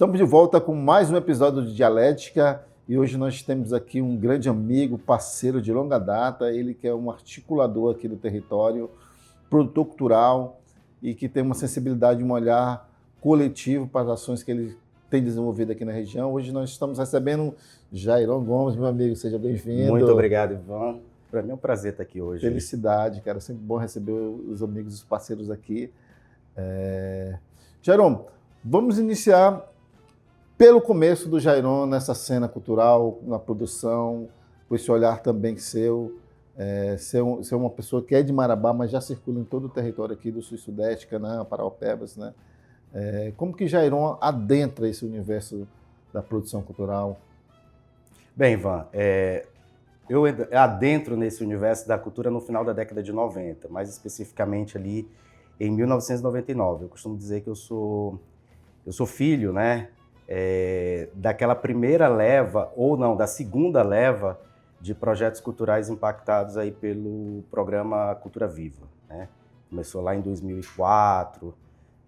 Estamos de volta com mais um episódio de Dialética e hoje nós temos aqui um grande amigo, parceiro de longa data, ele que é um articulador aqui do território, produtor cultural e que tem uma sensibilidade, um olhar coletivo para as ações que ele tem desenvolvido aqui na região. Hoje nós estamos recebendo Jairon Gomes, meu amigo, seja bem-vindo. Muito obrigado, Ivan. Para mim é um prazer estar aqui hoje. Felicidade, cara, sempre bom receber os amigos, os parceiros aqui. Jairon, vamos iniciar pelo começo do Jairon nessa cena cultural, na produção, com esse olhar também seu, ser uma pessoa que é de Marabá, mas já circula em todo o território aqui do Sul e Sudeste, Canaã, Paraopebas, né? Como que Jairon adentra esse universo da produção cultural? Bem, Ivan, eu adentro nesse universo da cultura no final da década de 90, mais especificamente ali em 1999. Eu costumo dizer que eu sou filho, né? Daquela primeira leva, ou não, da segunda leva de projetos culturais impactados aí pelo programa Cultura Viva, né? Começou lá em 2004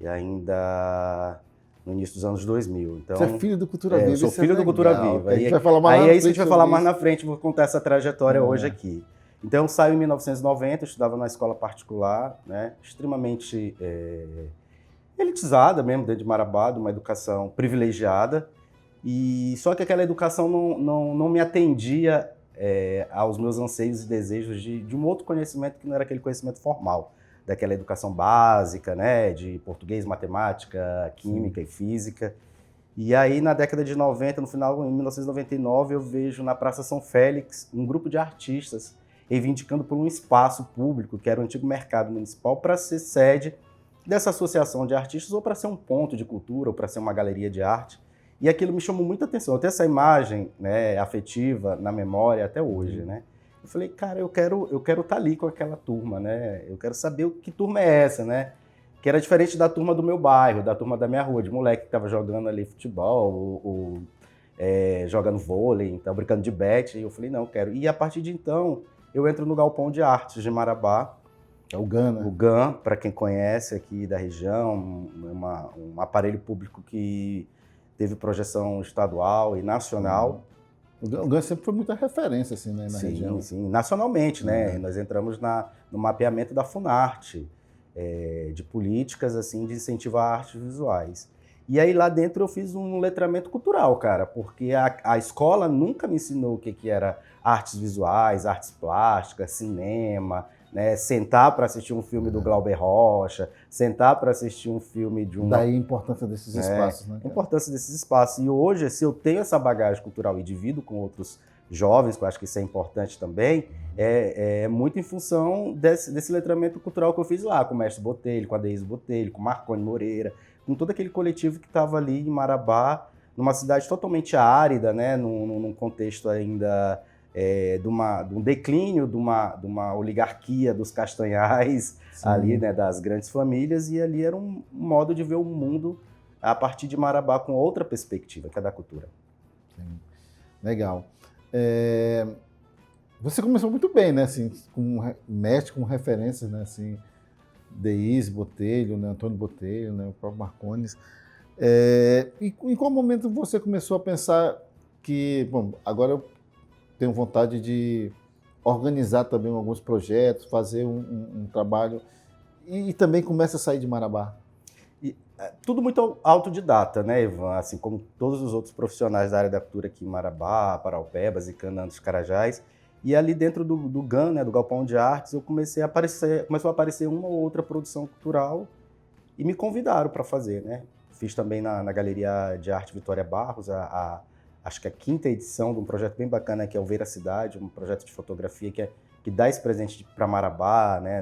e ainda no início dos anos 2000. Então, você é filho do Cultura Viva? Eu sou filho do Cultura Viva. A gente vai falar mais na frente. Aí a gente vai falar mais na frente, vou contar essa trajetória hoje aqui. Então eu saio em 1990, eu estudava na escola particular, né? Extremamente elitizada mesmo, dentro de Marabá, de uma educação privilegiada, e só que aquela educação não me atendia aos meus anseios e desejos de um outro conhecimento que não era aquele conhecimento formal, daquela educação básica, né, de português, matemática, química e física. E aí, na década de 90, no final, em 1999, eu vejo na Praça São Félix um grupo de artistas reivindicando por um espaço público, que era o antigo mercado municipal, para ser sede dessa associação de artistas, ou para ser um ponto de cultura, ou para ser uma galeria de arte. E aquilo me chamou muita atenção. Eu tenho essa imagem, né, afetiva na memória até hoje, né? Eu falei, cara, eu quero estar ali com aquela turma, né? Eu quero saber que turma é essa, né? Que era diferente da turma do meu bairro, da turma da minha rua, de moleque que estava jogando ali futebol, ou jogando vôlei, então, brincando de bete. E eu falei, não, eu quero. E a partir de então, eu entro no Galpão de Artes de Marabá. É o GAN, né? O GAN, para quem conhece aqui da região, um aparelho público que teve projeção estadual e nacional. O GAN sempre foi muita referência assim, né, na região. Sim, nacionalmente, né? Nós entramos no mapeamento da Funarte, de políticas assim, de incentivo a artes visuais. E aí lá dentro eu fiz um letramento cultural, cara, porque a escola nunca me ensinou o que era artes visuais, artes plásticas, cinema, né? Sentar para assistir um filme do Glauber Rocha, sentar para assistir um filme de Daí a importância desses espaços, né? A importância desses espaços. E hoje, se eu tenho essa bagagem cultural e divido com outros jovens, que eu acho que isso é importante também, é muito em função desse letramento cultural que eu fiz lá, com o Mestre Botelho, com a Deise Botelho, com o Marconi Moreira, com todo aquele coletivo que estava ali em Marabá, numa cidade totalmente árida, né? Num contexto ainda de um declínio de uma oligarquia dos castanhais. Sim. Ali, né, das grandes famílias, e ali era um modo de ver o mundo a partir de Marabá com outra perspectiva, que é da cultura. Sim. Legal. Você começou muito bem, né, assim, mestre com referências, né, assim, Deise Botelho, né, Antônio Botelho, né, o próprio Marcones. E em qual momento você começou a pensar que, bom, agora eu tenho vontade de organizar também alguns projetos, fazer um trabalho, e também começa a sair de Marabá? Tudo muito autodidata, né, Ivan? Assim como todos os outros profissionais da área da cultura aqui em Marabá, Paraopebas e Canaã dos Carajás. E ali dentro do GAN, né, do Galpão de Artes, começou a aparecer uma ou outra produção cultural e me convidaram para fazer, né? Fiz também na Galeria de Arte Vitória Barros, acho que a 5ª edição de um projeto bem bacana que é o Veracidade, um projeto de fotografia que dá esse presente para Marabá, né,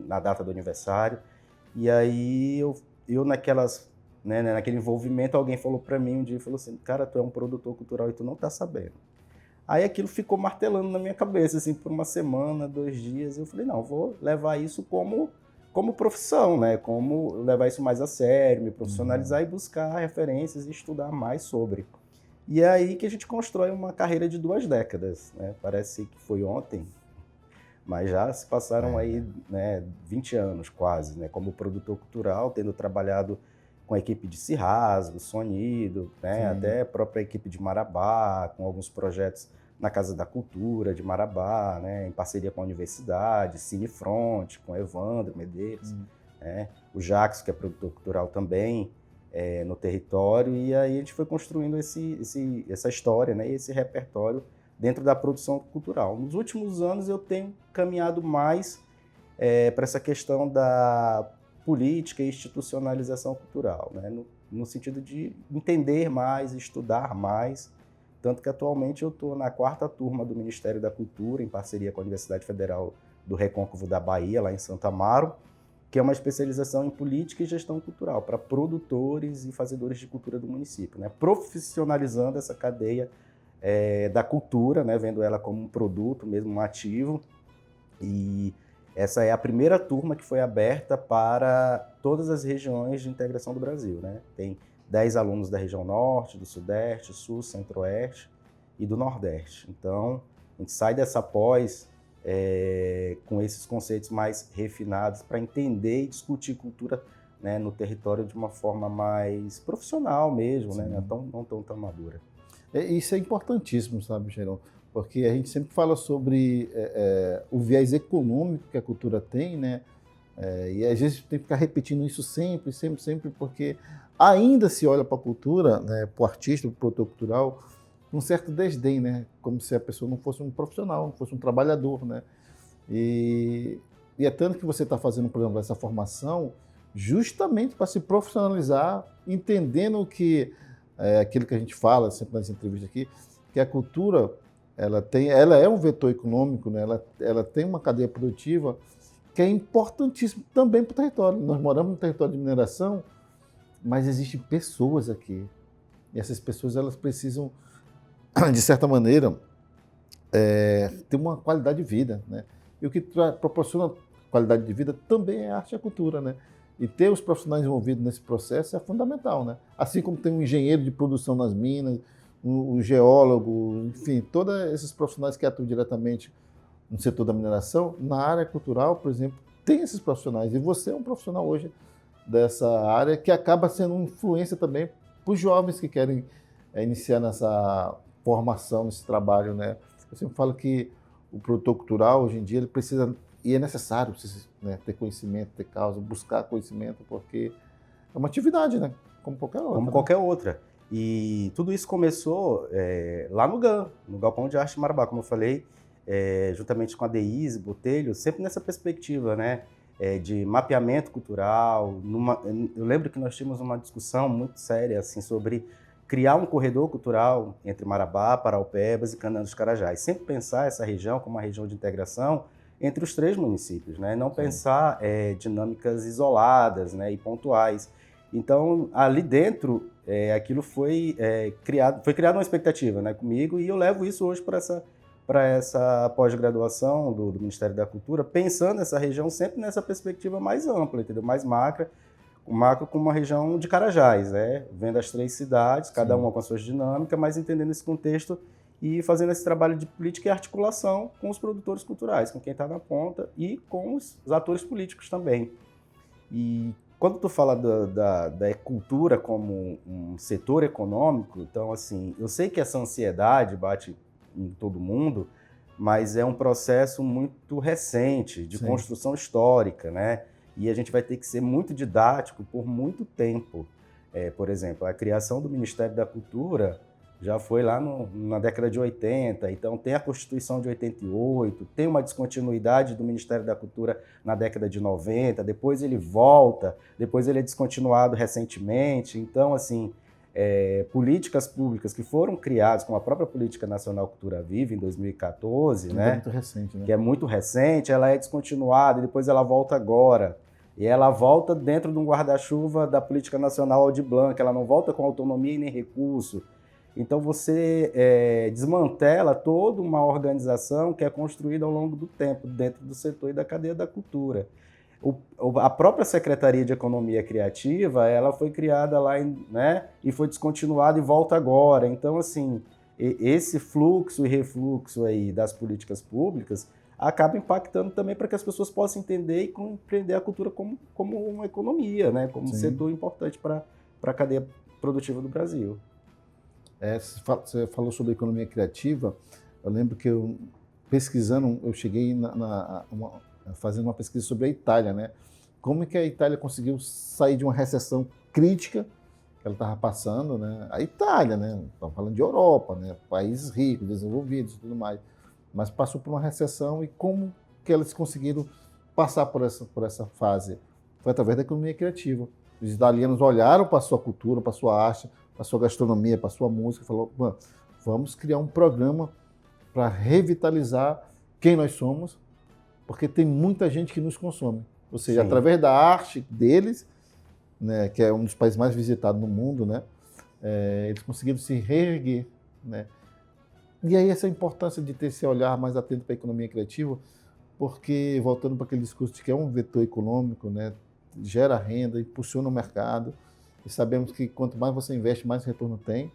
na data do aniversário. E aí eu naquele envolvimento, alguém falou para mim um dia, falou assim, cara, tu é um produtor cultural e tu não tá sabendo. Aí aquilo ficou martelando na minha cabeça, assim, por uma semana, 2 dias. Eu falei, não, vou levar isso como profissão, né? Como levar isso mais a sério, me profissionalizar e buscar referências e estudar mais sobre. E é aí que a gente constrói uma carreira de 2 décadas, né? Parece que foi ontem, mas já se passaram aí, né, 20 anos quase, né? Como produtor cultural, tendo trabalhado com a equipe de Cirrasgo, Sonido, né, até a própria equipe de Marabá, com alguns projetos na Casa da Cultura de Marabá, né, em parceria com a universidade, Cinefront, com Evandro Medeiros, né, o Jackson, que é produtor cultural também, no território, e aí a gente foi construindo essa história, né, e esse repertório dentro da produção cultural. Nos últimos anos eu tenho caminhado mais para essa questão da política e institucionalização cultural, né? No sentido de entender mais, estudar mais, tanto que atualmente eu estou na 4ª turma do Ministério da Cultura, em parceria com a Universidade Federal do Recôncavo da Bahia, lá em Santo Amaro, que é uma especialização em política e gestão cultural para produtores e fazedores de cultura do município, né? Profissionalizando essa cadeia da cultura, né? Vendo ela como um produto, mesmo um ativo. E essa é a primeira turma que foi aberta para todas as regiões de integração do Brasil, né? Tem 10 alunos da região Norte, do Sudeste, Sul, Centro-Oeste e do Nordeste. Então, a gente sai dessa pós com esses conceitos mais refinados para entender e discutir cultura, né, no território de uma forma mais profissional mesmo, né? Não tão madura. Isso é importantíssimo, sabe, Gerão? Porque a gente sempre fala sobre o viés econômico que a cultura tem, né? E às vezes tem que ficar repetindo isso sempre, porque ainda se olha para a cultura, né, para o artista, para o produtor cultural, com um certo desdém, né? Como se a pessoa não fosse um profissional, não fosse um trabalhador, né? E é tanto que você está fazendo, por exemplo, essa formação justamente para se profissionalizar, entendendo que aquilo que a gente fala sempre nas entrevistas aqui, que a cultura ela é um vetor econômico, né? Ela tem uma cadeia produtiva que é importantíssimo também para o território. Nós moramos no território de mineração, mas existem pessoas aqui. E essas pessoas elas precisam, de certa maneira, ter uma qualidade de vida, né? E o que proporciona qualidade de vida também é a arte e a cultura, né? E ter os profissionais envolvidos nesse processo é fundamental, né? Assim como tem um engenheiro de produção nas minas, o geólogo, enfim, todos esses profissionais que atuam diretamente no setor da mineração, na área cultural, por exemplo, tem esses profissionais. E você é um profissional hoje dessa área que acaba sendo uma influência também para os jovens que querem iniciar nessa formação, nesse trabalho, né? Eu sempre falo que o produtor cultural, hoje em dia, ele precisa, e é necessário, né, ter conhecimento, ter causa, buscar conhecimento, porque é uma atividade, né? Como qualquer outra. Como qualquer outra. E tudo isso começou lá no GAM, no Galpão de Arte de Marabá, como eu falei, juntamente com a Deise Botelho, sempre nessa perspectiva, né, de mapeamento cultural. Eu lembro que nós tínhamos uma discussão muito séria assim, sobre criar um corredor cultural entre Marabá, Paraupebas e Canaã dos Carajás. Sempre pensar essa região como uma região de integração entre os 3 municípios, né? Não pensar dinâmicas isoladas, né, e pontuais. Então, ali dentro, aquilo foi criada uma expectativa, né, comigo, e eu levo isso hoje para essa pós-graduação do Ministério da Cultura, pensando essa região sempre nessa perspectiva mais ampla, entendeu? Mais macro como uma região de Carajás, né? Vendo as 3 cidades, cada uma com as suas dinâmicas, mas entendendo esse contexto e fazendo esse trabalho de política e articulação com os produtores culturais, com quem está na ponta e com os atores políticos também. E quando tu fala da cultura como um setor econômico, então, assim, eu sei que essa ansiedade bate em todo mundo, mas é um processo muito recente, de construção histórica, né? E a gente vai ter que ser muito didático por muito tempo. Por exemplo, a criação do Ministério da Cultura já foi lá na década de 80, então tem a Constituição de 88, tem uma descontinuidade do Ministério da Cultura na década de 90, depois ele volta, depois ele é descontinuado recentemente. Então, assim, políticas públicas que foram criadas, como a própria Política Nacional Cultura Viva, em 2014, né? É muito recente, né? Que é muito recente, ela é descontinuada e depois ela volta agora. E ela volta dentro de um guarda-chuva da Política Nacional Aldir Blanc, ela não volta com autonomia e nem recurso. Então você desmantela toda uma organização que é construída ao longo do tempo, dentro do setor e da cadeia da cultura. A própria Secretaria de Economia Criativa, ela foi criada lá, né, e foi descontinuada e volta agora. Então, assim, esse fluxo e refluxo aí das políticas públicas acaba impactando também para que as pessoas possam entender e compreender a cultura como uma economia, né, como um setor importante para para a cadeia produtiva do Brasil. Você falou sobre economia criativa. Eu lembro que pesquisando, eu cheguei fazendo uma pesquisa sobre a Itália, né? Como é que a Itália conseguiu sair de uma recessão crítica que ela estava passando, né? A Itália, né? Estamos falando de Europa, né? Países ricos, desenvolvidos e tudo mais. Mas passou por uma recessão e como que eles conseguiram passar por essa fase? Foi através da economia criativa. Os italianos olharam para a sua cultura, para a sua arte, para a sua gastronomia, para a sua música e falaram, vamos criar um programa para revitalizar quem nós somos, porque tem muita gente que nos consome. Ou seja, Sim. através da arte deles, né, que é um dos países mais visitados no mundo, né, eles conseguiram se reerguer, né? E aí essa importância de ter esse olhar mais atento para a economia criativa, porque, voltando para aquele discurso de que é um vetor econômico, né, gera renda, impulsiona o mercado, e sabemos que quanto mais você investe, mais retorno tem,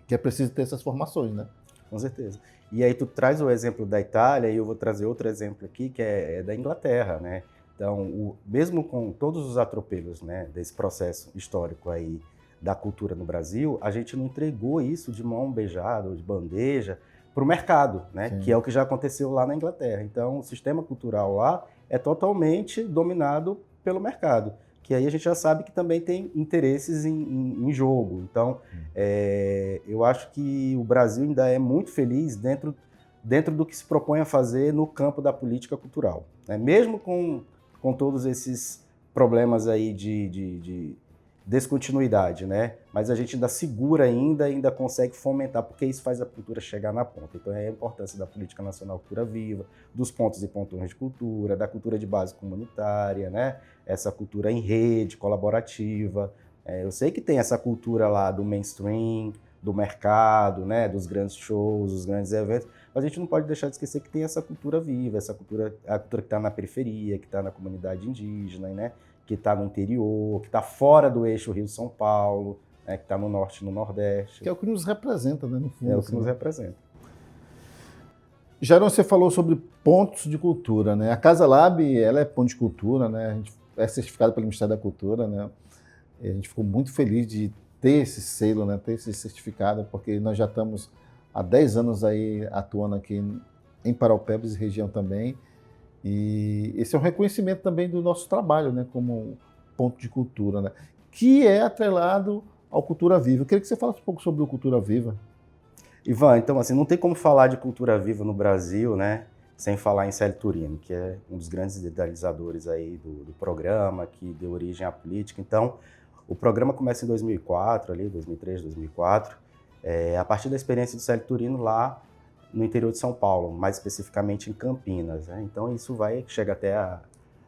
que é preciso ter essas formações, né? Com certeza. E aí tu traz o exemplo da Itália e eu vou trazer outro exemplo aqui, que é da Inglaterra, né? Então, mesmo com todos os atropelos, né, desse processo histórico aí da cultura no Brasil, a gente não entregou isso de mão beijada ou de bandeja para o mercado, né? Sim. Que é o que já aconteceu lá na Inglaterra. Então, o sistema cultural lá é totalmente dominado pelo mercado, que aí a gente já sabe que também tem interesses em jogo. Então, eu acho que o Brasil ainda é muito feliz dentro do que se propõe a fazer no campo da política cultural, né? Mesmo com todos esses problemas aí de descontinuidade, né? Mas a gente ainda segura ainda consegue fomentar, porque isso faz a cultura chegar na ponta. Então é a importância da Política Nacional Cultura Viva, dos pontos e pontões de cultura, da cultura de base comunitária, né? Essa cultura em rede, colaborativa. Eu sei que tem essa cultura lá do mainstream, do mercado, né? Dos grandes shows, dos grandes eventos, mas a gente não pode deixar de esquecer que tem essa cultura viva, a cultura que está na periferia, que está na comunidade indígena, né? Que está no interior, que está fora do eixo Rio-São Paulo, né? Que está no norte e no nordeste. Que é o que nos representa, né? No fundo, é o que nos representa. Jaron, você falou sobre pontos de cultura, né? A Casa Lab, ela é ponto de cultura, né? A gente é certificada pelo Ministério da Cultura, né? E a gente ficou muito feliz de ter esse selo, né? Ter esse certificado, porque nós já estamos há 10 anos aí atuando aqui em Paraupebas e região também. E esse é um reconhecimento também do nosso trabalho, né, como ponto de cultura, né, que é atrelado ao Cultura Viva. Eu queria que você falasse um pouco sobre o Cultura Viva. Ivan, então, assim, não tem como falar de Cultura Viva no Brasil, né, sem falar em Célio Turino, que é um dos grandes idealizadores aí do programa, que deu origem à política. Então, o programa começa em 2004, ali, 2003, 2004, a partir da experiência do Célio Turino lá no interior de São Paulo, mais especificamente em Campinas, né? Então isso chega até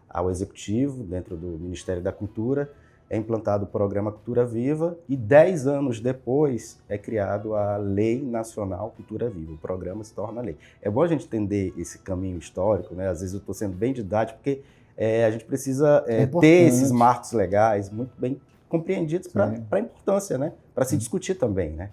ao Executivo, dentro do Ministério da Cultura, é implantado o programa Cultura Viva e 10 anos depois é criado a Lei Nacional Cultura Viva, o programa se torna lei. É bom a gente entender esse caminho histórico, né? Às vezes eu estou sendo bem didático, porque a gente precisa ter esses marcos legais muito bem compreendidos para a importância, né? Para se discutir também, né?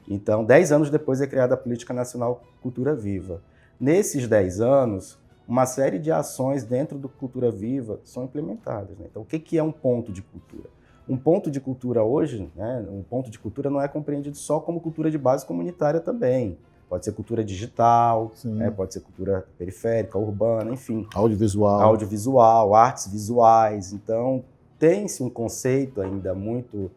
Então, 10 anos depois é criada a Política Nacional Cultura Viva. Nesses 10 anos, uma série de ações dentro do Cultura Viva são implementadas, né? Então, o que é um ponto de cultura? Um ponto de cultura hoje, né, um ponto de cultura não é compreendido só como cultura de base comunitária também. Pode ser cultura digital, né, pode ser cultura periférica, urbana, enfim. Audiovisual, artes visuais. Então, tem-se um conceito ainda muito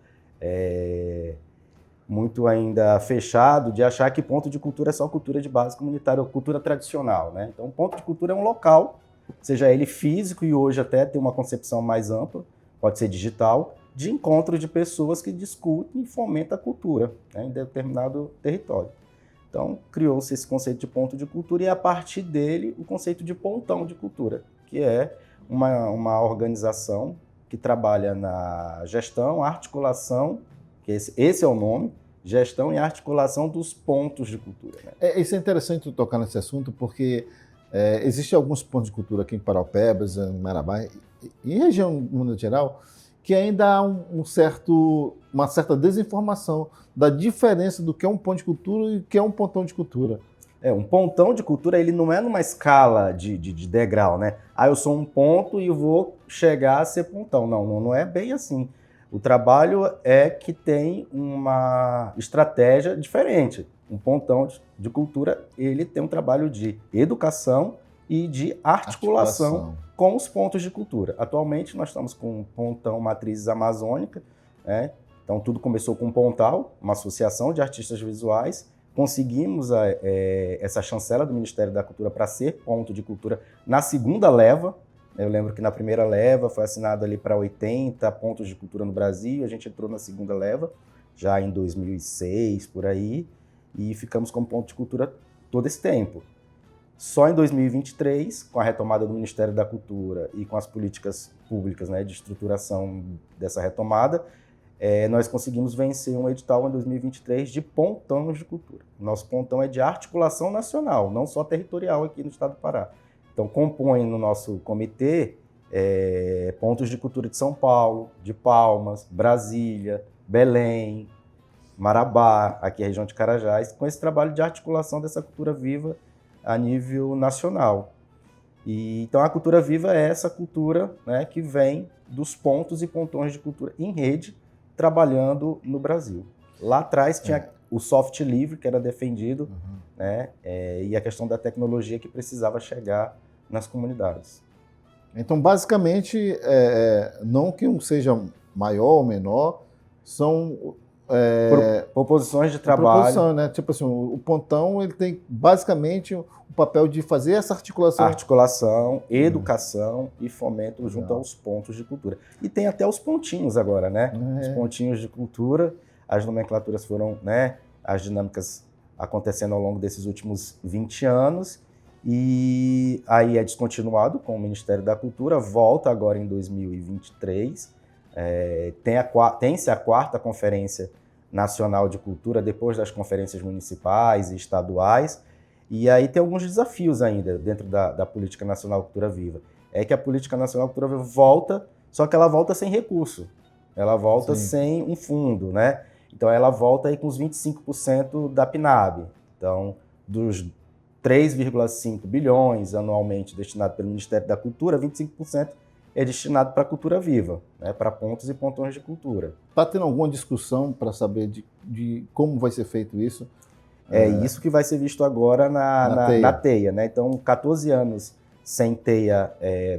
ainda fechado de achar que ponto de cultura é só cultura de base comunitária ou cultura tradicional, né? Então, ponto de cultura é um local, seja ele físico e hoje até tem uma concepção mais ampla, pode ser digital, de encontro de pessoas que discutem e fomentam a cultura, né, em determinado território. Então, criou-se esse conceito de ponto de cultura e, a partir dele, o conceito de pontão de cultura, que é uma organização que trabalha na gestão, articulação, que esse é o nome, gestão e articulação dos pontos de cultura. Né? Isso é interessante tocar nesse assunto, porque existem alguns pontos de cultura aqui em Paraupebas, em Marabá, e em região, no mundo geral, que ainda há uma certa desinformação da diferença do que é um ponto de cultura e o que é um pontão de cultura. Um pontão de cultura, ele não é numa escala de degrau, né? Eu sou um ponto e vou chegar a ser pontão. Não é bem assim. O trabalho é que tem uma estratégia diferente. Um pontão de cultura, ele tem um trabalho de educação e de articulação com os pontos de cultura. Atualmente, nós estamos com um pontão Matrizes Amazônica, né? Então, tudo começou com um Pontal, uma associação de artistas visuais. Conseguimos essa chancela do Ministério da Cultura para ser ponto de cultura na segunda leva. Eu lembro que na primeira leva foi assinado ali para 80 pontos de cultura no Brasil, a gente entrou na segunda leva, já em 2006, por aí, e ficamos como ponto de cultura todo esse tempo. Só em 2023, com a retomada do Ministério da Cultura e com as políticas públicas, né, de estruturação dessa retomada, nós conseguimos vencer um edital em 2023 de pontões de cultura. Nosso pontão é de articulação nacional, não só territorial aqui no estado do Pará. Então, compõe no nosso comitê pontos de cultura de São Paulo, de Palmas, Brasília, Belém, Marabá, aqui a região de Carajás, com esse trabalho de articulação dessa cultura viva a nível nacional. Então, a cultura viva é essa cultura, né, que vem dos pontos e pontões de cultura em rede, trabalhando no Brasil. Lá atrás tinha o soft livre, que era defendido, né, e a questão da tecnologia que precisava chegar nas comunidades. Então, basicamente, não que um seja maior ou menor, são proposições de trabalho. Proposição, né? Tipo assim, o pontão ele tem basicamente o papel de fazer essa articulação. Articulação, educação e fomento junto aos pontos de cultura. E tem até os pontinhos agora, né? Os pontinhos de cultura, as nomenclaturas foram, né? As dinâmicas acontecendo ao longo desses últimos 20 anos. E aí é descontinuado com o Ministério da Cultura, volta agora em 2023. Tem-se a quarta Conferência Nacional de Cultura, depois das conferências municipais e estaduais. E aí tem alguns desafios ainda dentro da Política Nacional Cultura Viva. É que a Política Nacional Cultura Viva volta, só que ela volta sem recurso. Ela volta sem um fundo, né? Então ela volta aí com os 25% da PNAB. Então, dos 3,5 bilhões anualmente destinados pelo Ministério da Cultura, 25% é destinado para a cultura viva, né, para pontos e pontões de cultura. Está tendo alguma discussão para saber de como vai ser feito isso? Isso que vai ser visto agora na TEIA. Né? Então, 14 anos sem TEIA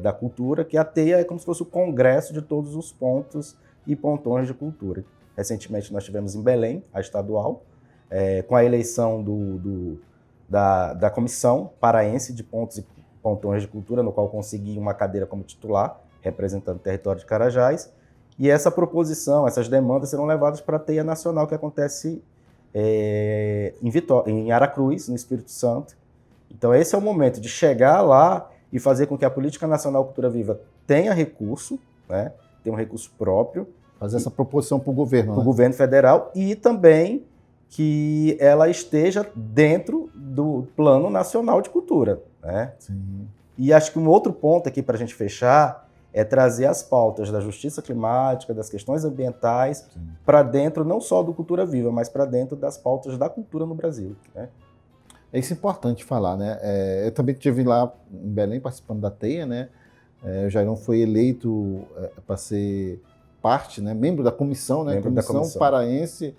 da cultura, que a TEIA é como se fosse o congresso de todos os pontos e pontões de cultura. Recentemente nós tivemos em Belém, a estadual, com a eleição da Comissão Paraense de Pontos e Pontões de Cultura, no qual consegui uma cadeira como titular, representando o território de Carajás. E essa proposição, essas demandas serão levadas para a TEIA Nacional, que acontece em Aracruz, no Espírito Santo. Então esse é o momento de chegar lá e fazer com que a Política Nacional Cultura Viva tenha recurso, né, tenha um recurso próprio. Fazer essa proposição para o governo. Para o governo federal e também que ela esteja dentro do Plano Nacional de Cultura. Né? Sim. E acho que um outro ponto aqui para a gente fechar é trazer as pautas da justiça climática, das questões ambientais, para dentro não só do Cultura Viva, mas para dentro das pautas da cultura no Brasil. Né? Isso é importante falar, né? Eu também estive lá em Belém participando da TEIA, né? O Jairão foi eleito para ser parte, né? Membro da comissão, né? Comissão Paraense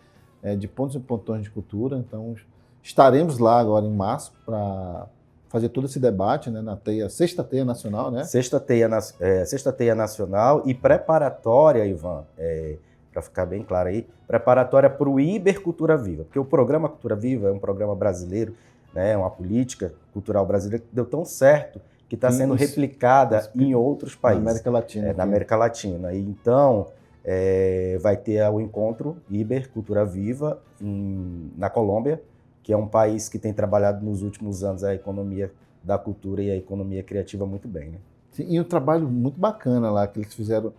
de Pontos e Pontões de Cultura. Então, estaremos lá agora em março para fazer todo esse debate, né, na TEIA, Sexta TEIA Nacional, né? Sexta TEIA Nacional e preparatória, Ivan, para ficar bem claro aí, preparatória para o Iber Cultura Viva, porque o programa Cultura Viva é um programa brasileiro, né, uma política cultural brasileira que deu tão certo que está sendo replicada em outros países. Na América Latina. Na América Latina. E então, vai ter o encontro Iber Cultura Viva na Colômbia, que é um país que tem trabalhado nos últimos anos a economia da cultura e a economia criativa muito bem. Né? Sim, e um trabalho muito bacana lá que eles fizeram.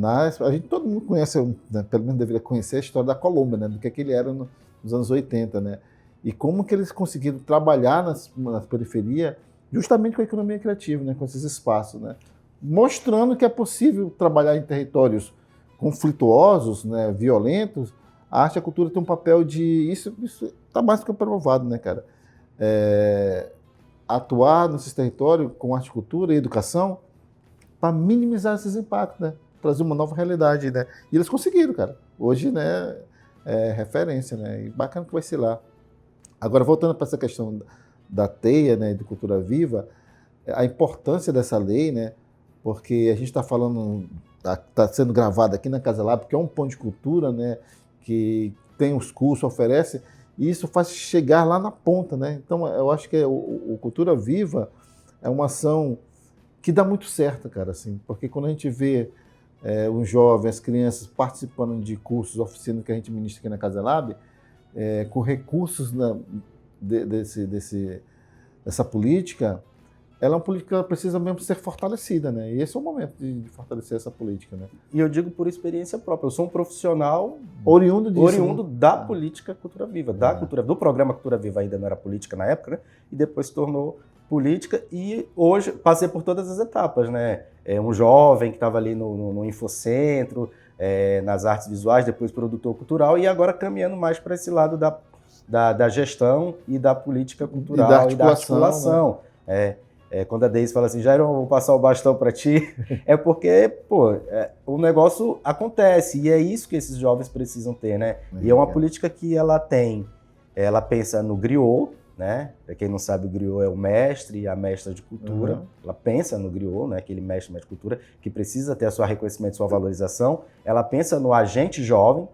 A gente, todo mundo conhece, né, pelo menos deveria conhecer a história da Colômbia, né, do que ele era nos anos 80. Né? E como que eles conseguiram trabalhar na periferia justamente com a economia criativa, né, com esses espaços. Né? Mostrando que é possível trabalhar em territórios conflituosos, né, violentos. A arte e a cultura tem um papel de... Isso está mais do que provado, né, cara? Atuar nesses territórios com arte, cultura e educação para minimizar esses impactos, né? trazer uma nova realidade, né? E eles conseguiram, cara. Hoje, né, é referência, né? E bacana que vai ser lá. Agora, voltando para essa questão da teia, né, de cultura viva, a importância dessa lei, né? Porque a gente está falando, está sendo gravado aqui na Casa Lab, que é um ponto de cultura, né? Que tem os cursos, oferece, e isso faz chegar lá na ponta, né? Então, eu acho que o Cultura Viva é uma ação que dá muito certo, cara, assim, porque quando a gente vê os jovens, as crianças participando de cursos, oficinas que a gente ministra aqui na Casa Lab, com recursos dessa política, ela é uma política que precisa mesmo ser fortalecida, né? E esse é o momento de fortalecer essa política, né? E eu digo por experiência própria, eu sou um profissional oriundo disso, oriundo da política Cultura Viva, do programa Cultura Viva, ainda não era política na época, né? E depois se tornou política, e hoje passei por todas as etapas, né? Um jovem que estava ali no Infocentro, nas artes visuais, depois produtor cultural, e agora caminhando mais para esse lado da gestão e da política cultural e da articulação. Né? Quando a Deise fala assim, Jairo, eu vou passar o bastão para ti, é porque, o negócio acontece, e é isso que esses jovens precisam ter, né? E é uma política que ela pensa no griot, né? Para quem não sabe, o griot é o mestre e a mestra de cultura. Ela pensa no griot, né? Aquele mestre de cultura que precisa ter seu reconhecimento, sua valorização. Ela pensa no agente jovem,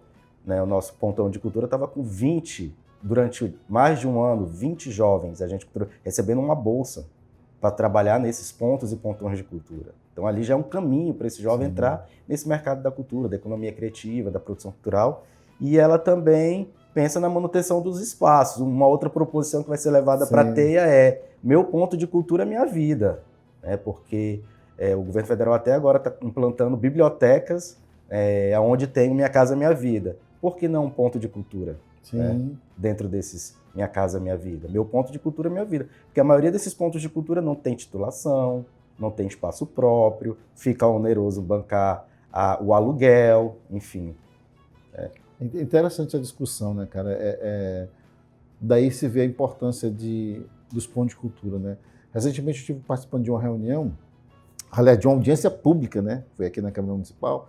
né? O nosso pontão de cultura estava com 20, durante mais de um ano, 20 jovens, agente de cultura, recebendo uma bolsa para trabalhar nesses pontos e pontões de cultura. Então ali já é um caminho para esse jovem entrar nesse mercado da cultura, da economia criativa, da produção cultural. E ela também pensa na manutenção dos espaços. Uma outra proposição que vai ser levada para a teia é meu ponto de cultura é minha vida. Né? Porque o governo federal até agora está implantando bibliotecas onde tem Minha Casa Minha Vida. Por que não um ponto de cultura? Né? Dentro desses Minha Casa Minha Vida. Meu ponto de cultura é minha vida. Porque a maioria desses pontos de cultura não tem titulação, não tem espaço próprio, fica oneroso bancar o aluguel, enfim. Interessante a discussão, né, cara? Daí se vê a importância dos pontos de cultura, né? Recentemente eu estive participando de uma reunião, aliás, de uma audiência pública, né? Foi aqui na Câmara Municipal,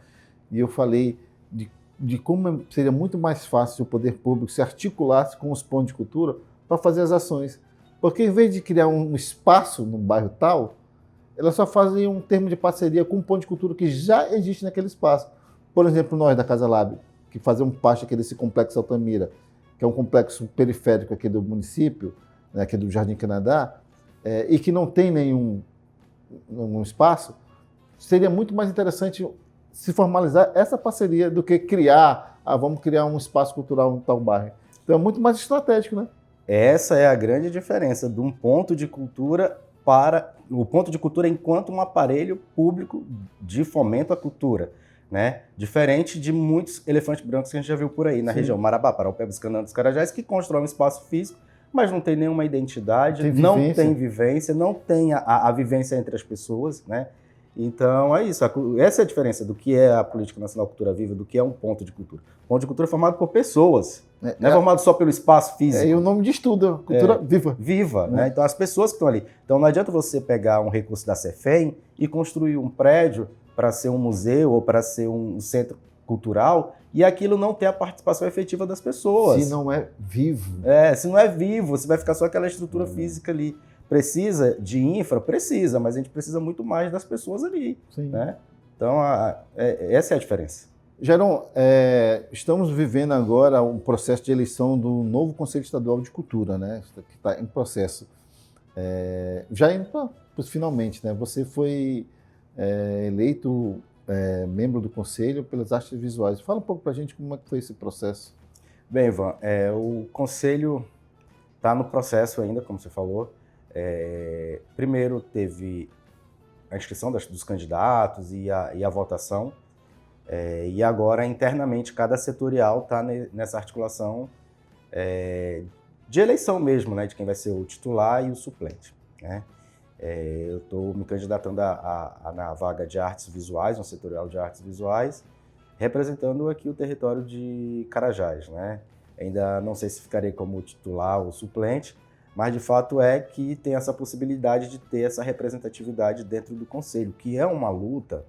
e eu falei de como seria muito mais fácil o poder público se articulasse com os pontos de cultura para fazer as ações. Porque em vez de criar um espaço no bairro tal, elas só fazem um termo de parceria com um ponto de cultura que já existe naquele espaço. Por exemplo, nós da Casa Lab, que fazemos parte aqui desse complexo Altamira, que é um complexo periférico aqui do município, né, aqui do Jardim Canadá, e que não tem nenhum espaço, seria muito mais interessante se formalizar essa parceria do que vamos criar um espaço cultural no tal bairro. Então é muito mais estratégico, né? Essa é a grande diferença de um ponto de cultura para o ponto de cultura enquanto um aparelho público de fomento à cultura. Né? Diferente de muitos elefantes brancos que a gente já viu por aí, na região Marabá, Paraupebas, Canaã dos Carajás, que constroem um espaço físico, mas não tem nenhuma identidade, não tem vivência, não tem a vivência entre as pessoas, né? Então é isso, essa é a diferença do que é a Política Nacional Cultura Viva, do que é um ponto de cultura. O ponto de cultura é formado por pessoas, não é formado só pelo espaço físico. E o nome diz tudo, cultura viva. Viva, né? Então as pessoas que estão ali. Então não adianta você pegar um recurso da Cefem e construir um prédio para ser um museu ou para ser um centro cultural, e aquilo não ter a participação efetiva das pessoas. Se não é vivo. Se não é vivo, você vai ficar só aquela estrutura física ali. Precisa de infra? Precisa, mas a gente precisa muito mais das pessoas ali. Né? Então, essa é a diferença. Jaron, estamos vivendo agora um processo de eleição do novo Conselho Estadual de Cultura, né? Que está em processo. Já indo para finalmente, né? Você foi eleito membro do Conselho pelas Artes Visuais. Fala um pouco para a gente como é que foi esse processo. Bem, Ivan, o Conselho está no processo ainda, como você falou. Primeiro teve a inscrição dos candidatos e a votação, e agora internamente cada setorial está nessa articulação de eleição mesmo, né, de quem vai ser o titular e o suplente. Né? Eu estou me candidatando na vaga de artes visuais, um setorial de artes visuais, representando aqui o território de Carajás. Né? Ainda não sei se ficarei como titular ou suplente, mas de fato é que tem essa possibilidade de ter essa representatividade dentro do Conselho, que é uma luta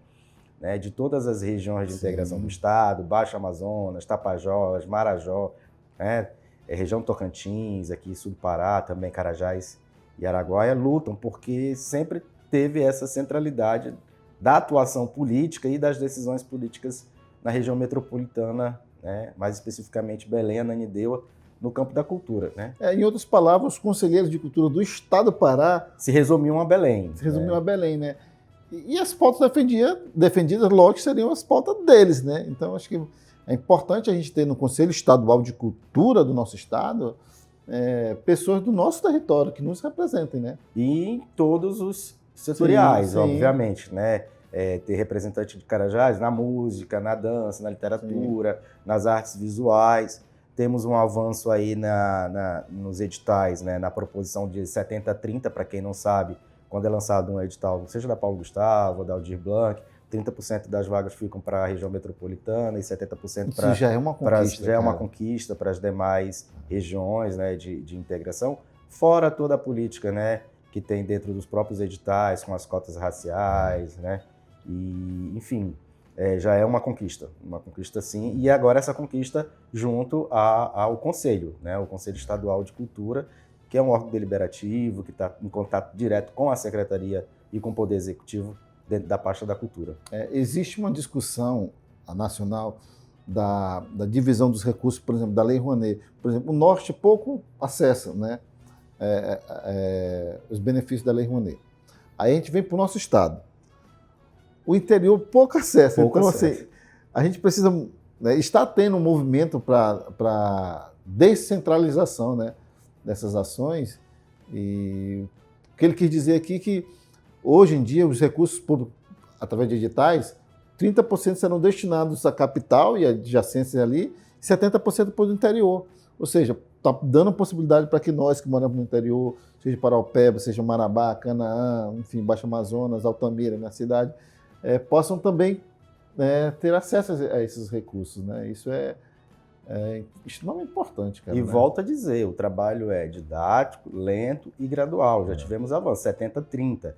né, de todas as regiões de integração do Estado, Baixo Amazonas, Tapajós, Marajó, né, região Tocantins, aqui sul do Pará, também Carajás e Araguaia, lutam porque sempre teve essa centralidade da atuação política e das decisões políticas na região metropolitana, né, mais especificamente Belém, Ananindeua, no campo da cultura. Né? Em outras palavras, os conselheiros de cultura do Estado do Pará se resumiam a Belém. A Belém, né? E as pautas defendidas, lógico, seriam as pautas deles, né? Então, acho que é importante a gente ter no Conselho Estadual de Cultura do nosso estado pessoas do nosso território que nos representem, né? E em todos os setoriais, sim. obviamente, né? Ter representante de Carajás na música, na dança, na literatura, nas artes visuais. Temos um avanço aí nos editais, né? Na proposição de 70-30, para quem não sabe, quando é lançado um edital, seja da Paulo Gustavo, da Aldir Blanc, 30% das vagas ficam para a região metropolitana e 70% para... Isso já é uma conquista. Já é uma conquista para as demais regiões, né, de integração, fora toda a política, né, que tem dentro dos próprios editais, com as cotas raciais, né, e, enfim, já é uma conquista sim, e agora essa conquista junto ao Conselho, né, o Conselho Estadual de Cultura, que é um órgão deliberativo, que está em contato direto com a Secretaria e com o Poder Executivo dentro da pasta da cultura. Existe uma discussão nacional da divisão dos recursos, por exemplo, da Lei Rouanet. Por exemplo, o Norte pouco acessa, né, os benefícios da Lei Rouanet. Aí a gente vem para o nosso estado. O interior pouco acessa. Assim, a gente precisa... Né, está tendo um movimento para descentralização, né, dessas ações. E o que ele quis dizer aqui é que, hoje em dia, os recursos públicos, através de editais, 30% serão destinados à capital e adjacências ali, e 70% para o interior. Ou seja, está dando possibilidade para que nós que moramos no interior, seja Paraupeba, seja Marabá, Canaã, enfim, Baixo Amazonas, Altamira, minha cidade, possam também ter acesso a esses recursos. Né? Isso é extremamente importante. Cara, e né? volto a dizer, o trabalho é didático, lento e gradual. Já tivemos avanço, 70-30.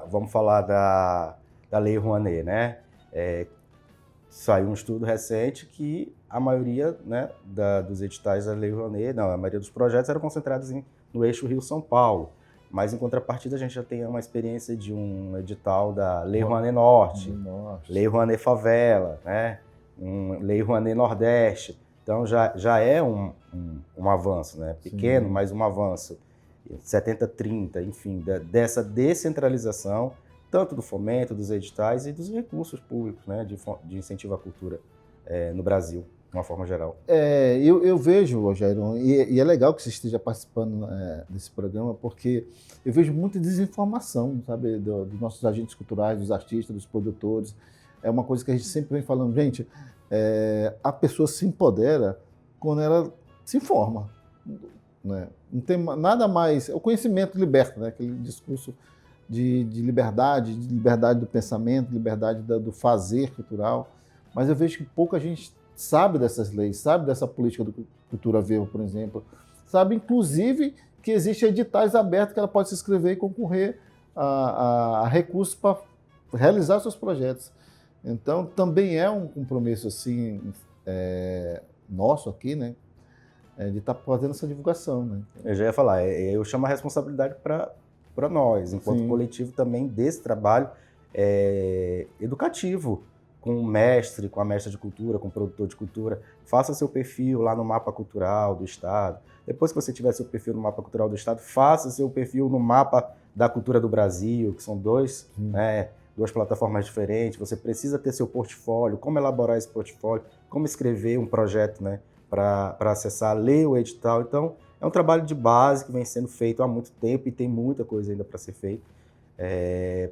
Vamos falar da Lei Rouanet, né? Saiu um estudo recente que a maioria, né, dos editais da Lei Rouanet, a maioria dos projetos eram concentrados no eixo Rio-São Paulo. Mas, em contrapartida, a gente já tem uma experiência de um edital da Lei Rouanet Norte, Lei Rouanet Favela, né? Lei Rouanet Nordeste. Então, já é um avanço, né? Pequeno, sim, mas um avanço. 70-30, enfim, dessa descentralização, tanto do fomento, dos editais e dos recursos públicos, né, de incentivo à cultura no Brasil, de uma forma geral. Eu vejo, Rogério, e é legal que você esteja participando desse programa, porque eu vejo muita desinformação, sabe, dos nossos agentes culturais, dos artistas, dos produtores. É uma coisa que a gente sempre vem falando, gente, a pessoa se empodera quando ela se informa. Né? Não tem nada mais. O conhecimento liberta, né? Aquele discurso de liberdade do pensamento, liberdade do fazer cultural. Mas eu vejo que pouca gente sabe dessas leis, sabe dessa política do Cultura Viva, por exemplo. Sabe, inclusive, que existem editais abertos que ela pode se inscrever e concorrer a recursos para realizar seus projetos. Então, também é um compromisso assim, nosso aqui, né? De estar fazendo essa divulgação. Né? Eu já ia falar, eu chamo a responsabilidade para nós, enquanto sim, coletivo também, desse trabalho educativo, com o mestre, com a mestra de cultura, com o produtor de cultura. Faça seu perfil lá no Mapa Cultural do Estado. Depois que você tiver seu perfil no Mapa Cultural do Estado, faça seu perfil no Mapa da Cultura do Brasil, que são duas plataformas diferentes. Você precisa ter seu portfólio, como elaborar esse portfólio, como escrever um projeto, né, para acessar, ler o edital. Então, é um trabalho de base que vem sendo feito há muito tempo e tem muita coisa ainda para ser feita,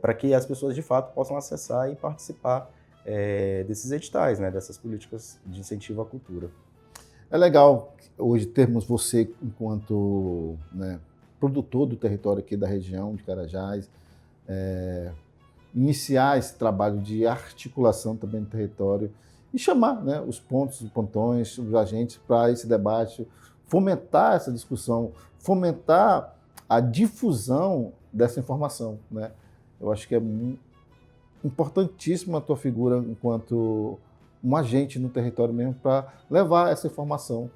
para que as pessoas, de fato, possam acessar e participar desses editais, né, dessas políticas de incentivo à cultura. É legal hoje termos você, enquanto, né, produtor do território aqui da região de Carajás, iniciar esse trabalho de articulação também do território e chamar, né, os pontos, os pontões, os agentes para esse debate, fomentar essa discussão, fomentar a difusão dessa informação. Né? Eu acho que é importantíssima a tua figura enquanto um agente no território mesmo para levar essa informação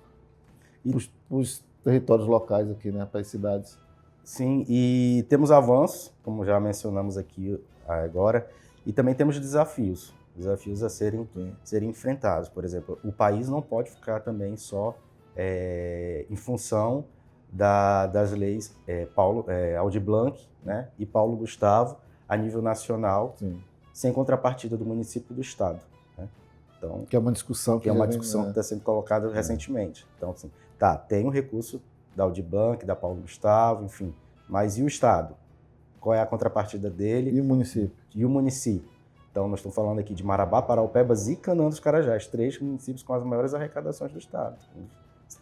para os territórios locais aqui, né, para as cidades. Sim, e temos avanços, como já mencionamos aqui agora, e também temos desafios a serem enfrentados. Por exemplo, o país não pode ficar também só em função das leis Aldir Blanc, né, e Paulo Gustavo a nível nacional, Sim. sem contrapartida do município e do estado. Né? Então, que é uma discussão que está sendo colocada recentemente. Então, assim, tem o recurso da Aldir Blanc, da Paulo Gustavo, enfim, mas e o estado? Qual é a contrapartida dele? E o município? E o município. Então, nós estamos falando aqui de Marabá, Paraupebas e Canaã dos Carajás, 3 municípios com as maiores arrecadações do estado.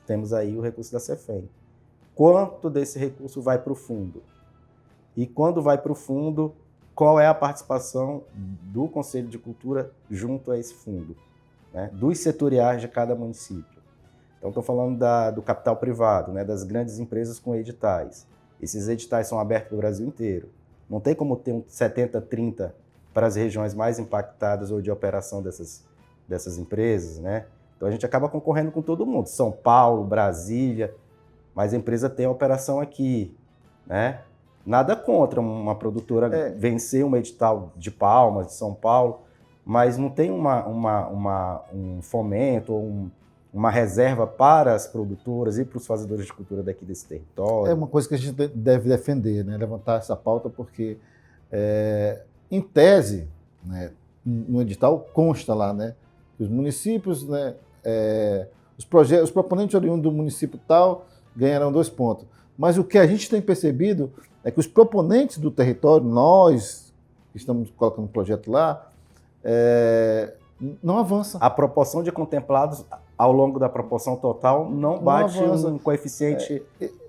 Temos aí o recurso da CEFEM. Quanto desse recurso vai para o fundo? E quando vai para o fundo, qual é a participação do Conselho de Cultura junto a esse fundo, né? Dos setoriais de cada município. Então, estou falando do capital privado, né? Das grandes empresas com editais. Esses editais são abertos para o Brasil inteiro. Não tem como ter um 70-30 para as regiões mais impactadas ou de operação dessas empresas, né? Então, a gente acaba concorrendo com todo mundo. São Paulo, Brasília, mas a empresa tem a operação aqui, né? Nada contra uma produtora vencer um edital de Palmas, de São Paulo, mas não tem um fomento ou uma reserva para as produtoras e para os fazedores de cultura daqui desse território. É uma coisa que a gente deve defender, né? Levantar essa pauta, porque, em tese, né, no edital consta lá, né, que os municípios, né, os proponentes oriundos do município tal ganharão 2 pontos. Mas o que a gente tem percebido é que os proponentes do território, nós que estamos colocando o projeto lá, não avançam. A proporção de contemplados ao longo da proporção total não bate um coeficiente.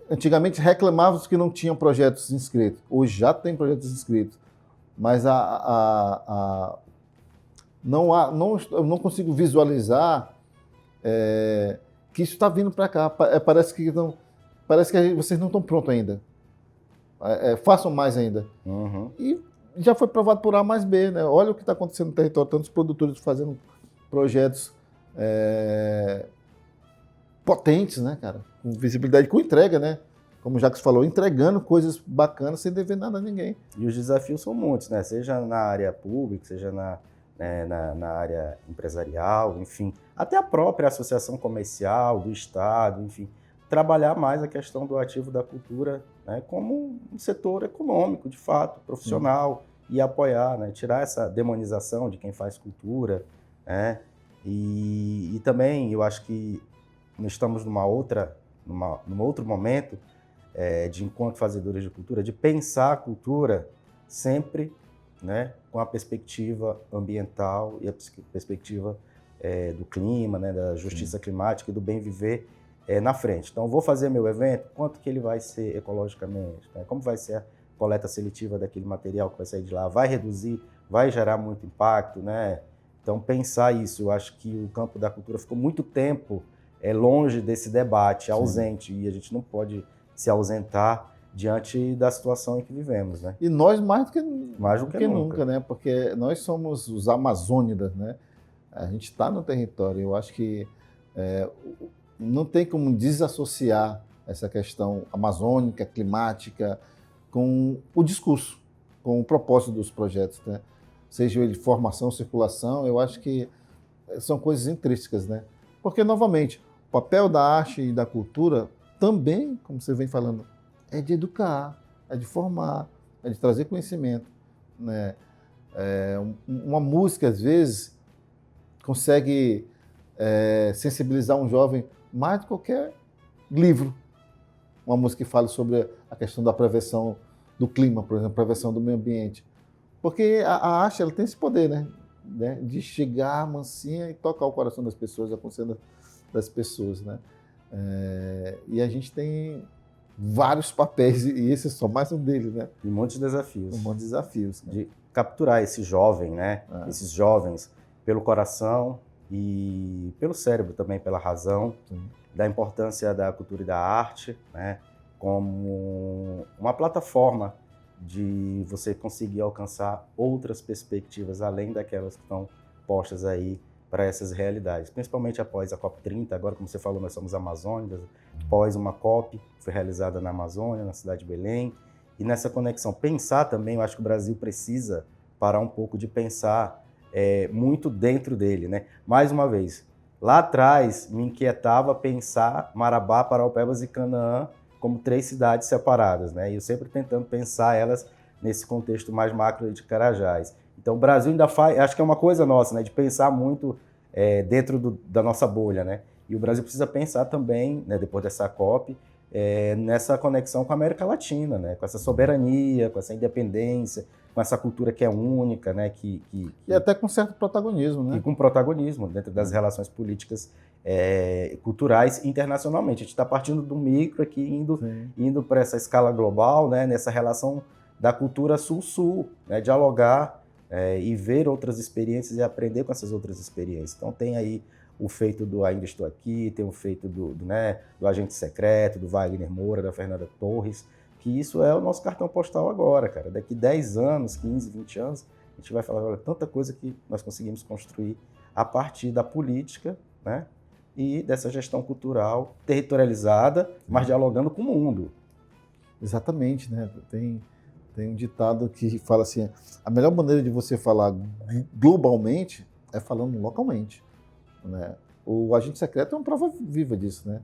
Antigamente reclamávamos que não tinham projetos inscritos. Hoje já tem projetos inscritos. Mas eu não consigo visualizar que isso está vindo para cá. Parece que vocês não estão prontos ainda. Façam mais ainda. Uhum. E já foi provado por A mais B, né? Olha o que está acontecendo no território, tantos produtores fazendo projetos potentes, né, cara? Com visibilidade, com entrega, né? Como o Jacques falou, entregando coisas bacanas sem dever nada a ninguém. E os desafios são muitos, né? Seja na área pública, seja na área empresarial, enfim. Até a própria associação comercial do Estado, enfim. Trabalhar mais a questão do ativo da cultura, né, como um setor econômico, de fato, profissional, e apoiar, né? Tirar essa demonização de quem faz cultura, né? E também eu acho que nós estamos num outro momento de encontro fazedores de cultura, de pensar a cultura sempre, né, com a perspectiva ambiental e a perspectiva do clima, né, da justiça climática e do bem viver na frente. Então, vou fazer meu evento, quanto que ele vai ser ecologicamente, né? Como vai ser a coleta seletiva daquele material que vai sair de lá? Vai reduzir? Vai gerar muito impacto, né? Então, pensar isso, eu acho que o campo da cultura ficou muito tempo longe desse debate, ausente, e a gente não pode se ausentar diante da situação em que vivemos, né? E nós mais do que nunca, né? Porque nós somos os amazônidas, né? A gente está no território. Eu acho que não tem como desassociar essa questão amazônica, climática, com o discurso, com o propósito dos projetos, né? Seja ele formação, circulação, eu acho que são coisas intrínsecas, né? Porque, novamente, o papel da arte e da cultura também, como você vem falando, é de educar, é de formar, é de trazer conhecimento, né? Uma música, às vezes, consegue sensibilizar um jovem mais do que qualquer livro. Uma música que fale sobre a questão da prevenção do clima, por exemplo, prevenção do meio ambiente. Porque a arte, ela tem esse poder, né? De chegar mansinha e tocar o coração das pessoas, a consciência das pessoas, né? E a gente tem vários papéis, e esse é só mais um deles, né? E um monte de desafios. Um monte de desafios. Né? De capturar esse jovem, né? Esses jovens pelo coração e pelo cérebro também, pela razão, da importância da cultura e da arte, né? Como uma plataforma de você conseguir alcançar outras perspectivas além daquelas que estão postas aí para essas realidades, principalmente após a COP30. Agora, como você falou, nós somos amazônicos, após uma COP que foi realizada na Amazônia, na cidade de Belém, e nessa conexão, pensar também, eu acho que o Brasil precisa parar um pouco de pensar muito dentro dele, né? Mais uma vez, lá atrás me inquietava pensar Marabá, Paraupebas e Canaã como 3 cidades separadas, né? E eu sempre tentando pensar elas nesse contexto mais macro de Carajás. Então o Brasil ainda faz, acho que é uma coisa nossa, né? De pensar muito dentro da nossa bolha, né? E o Brasil precisa pensar também, né, depois dessa COP, nessa conexão com a América Latina, né? Com essa soberania, com essa independência, com essa cultura que é única, né? E até com certo protagonismo, né? E com protagonismo dentro das relações políticas culturais internacionalmente. A gente está partindo do micro aqui, indo para essa escala global, né? Nessa relação da cultura sul-sul, né? Dialogar e ver outras experiências e aprender com essas outras experiências. Então tem aí o feito do Ainda Estou Aqui, tem o feito do Agente Secreto, do Wagner Moura, da Fernanda Torres, que isso é o nosso cartão postal agora, cara. Daqui 10 anos, 15, 20 anos, a gente vai falar, olha, tanta coisa que nós conseguimos construir a partir da política, né? E dessa gestão cultural territorializada, mas dialogando com o mundo. Exatamente, né? Tem um ditado que fala assim, a melhor maneira de você falar globalmente é falando localmente, né? O Agente Secreto é uma prova viva disso, né?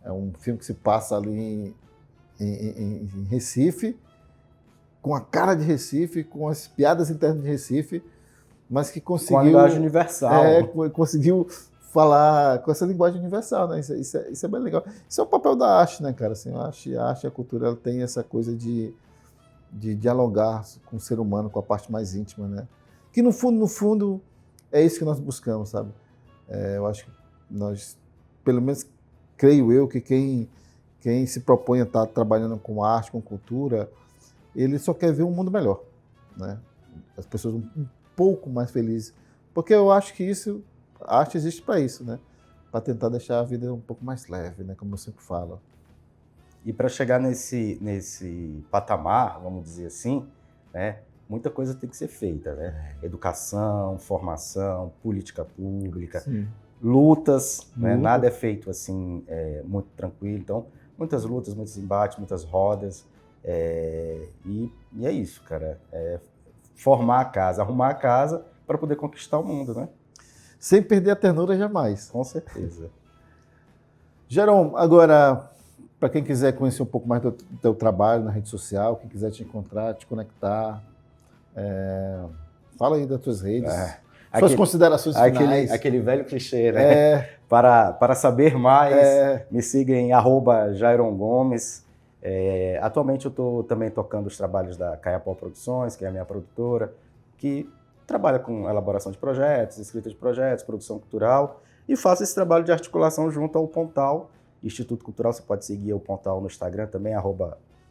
É um filme que se passa ali em Recife, com a cara de Recife, com as piadas internas de Recife, mas que conseguiu... Com a linguagem universal. Conseguiu falar com essa linguagem universal, né? Isso é bem legal. Isso é o papel da arte, né, cara? Assim, a arte e a cultura, ela tem essa coisa de dialogar com o ser humano, com a parte mais íntima, né? Que no fundo, é isso que nós buscamos, sabe? Eu acho que nós, pelo menos creio eu, que quem se propõe a estar trabalhando com arte, com cultura, ele só quer ver um mundo melhor, né? As pessoas um pouco mais felizes. Porque eu acho que a arte existe para isso, né? Para tentar deixar a vida um pouco mais leve, né? Como eu sempre falo. E para chegar nesse patamar, vamos dizer assim, né? Muita coisa tem que ser feita, né? Educação, formação, política pública, Sim. lutas, né? Nada é feito assim muito tranquilo. Então, muitas lutas, muitos embates, muitas rodas. E é isso, cara. Formar a casa, arrumar a casa para poder conquistar o mundo, né? Sem perder a ternura jamais. Com certeza. Geron, agora, para quem quiser conhecer um pouco mais do teu trabalho na rede social, quem quiser te encontrar, te conectar, fala aí das tuas redes, suas considerações finais. Aquele velho clichê, né? Para saber mais, me siga em @JaironGomes. Atualmente eu estou também tocando os trabalhos da Caiapó Produções, que é a minha produtora, que trabalha com elaboração de projetos, escrita de projetos, produção cultural, e faço esse trabalho de articulação junto ao Pontal, Instituto Cultural. Você pode seguir o Pontal no Instagram também,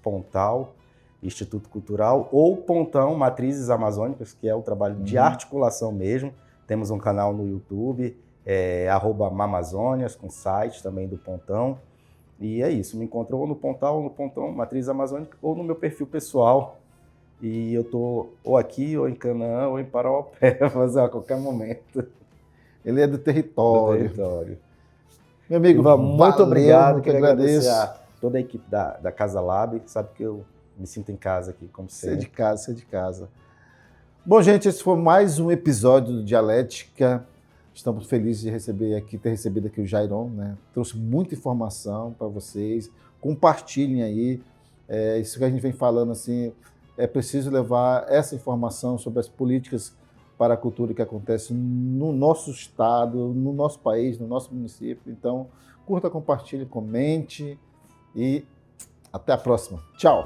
@Pontal, Instituto Cultural, ou Pontão, Matrizes Amazônicas, que é o trabalho de articulação mesmo. Temos um canal no YouTube, @Mamazônias, com site também do Pontão. E é isso, me encontra ou no Pontal, ou no Pontão, Matriz Amazônica, ou no meu perfil pessoal. E eu tô ou aqui, ou em Canaã, ou em Paraupebas, a qualquer momento. Ele é do território. Meu amigo, Ivan, muito obrigado. Muito agradeço a toda a equipe da Casa Lab. Sabe que eu me sinto em casa aqui, como sempre. Ser de casa. Bom, gente, esse foi mais um episódio do Dialética. Estamos felizes de ter recebido aqui o Jairon, né? Trouxe muita informação para vocês. Compartilhem aí. Isso que a gente vem falando, assim, é preciso levar essa informação sobre as políticas para a cultura que acontece no nosso estado, no nosso país, no nosso município. Então, curta, compartilhe, comente e até a próxima. Tchau!